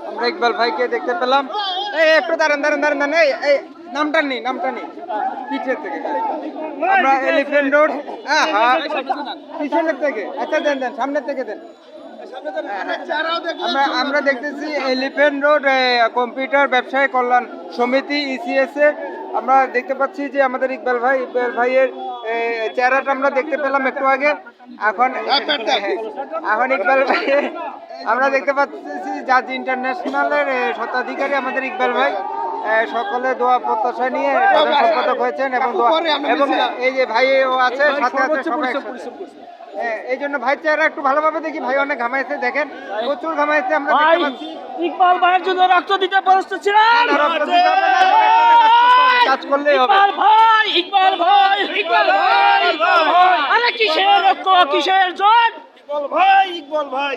আমরা ইকবাল ভাইকে দেখতে পেলাম। এই একটু দাঁড়ান দাঁড়ান দাঁড়ান দাঁড়ান, এই নামটা নেই পিছের থেকে আমরা এলিফ্যান্ট রোড। হ্যাঁ পিছনের থেকে, আচ্ছা দেন দেন সামনের থেকে দেন। আমরা দেখতেছি এলিফ্যান্ট রোড কম্পিউটার ব্যবসায়ী কল্যাণ সমিতি ইসিএস এ। আমরা দেখতে পাচ্ছি যে আমাদের ইকবাল ভাইয়ের চেহারাটা আমরা দেখতে পেলাম একটু আগে। এখন ইকবাল ভাই আমরা দেখতে পাচ্ছি জাজ ইন্টারন্যাশনালের স্বত্বাধিকারী আমাদের ইকবাল ভাই। সকলে দোয়া প্রত্যাশা নিয়ে সম্পাদক হয়েছেন এবং এই যে ভাই ও আছে সাথে আছে সবাই। এই জন্য ভাই চেহারা একটু ভালোভাবে দেখি। ভাই অনেক ঘামাইছে, দেখেন প্রচুর ঘামাইছে। আমরা দেখতে পাচ্ছি ইকবাল ভাইয়ের জন্য রক্ত দিতে প্রস্তুত ছিলেন। কাজ করলেই হবে। ইকবাল ভাই আরে কিসের রক্ত, কিসের জয়? ইকবাল ভাই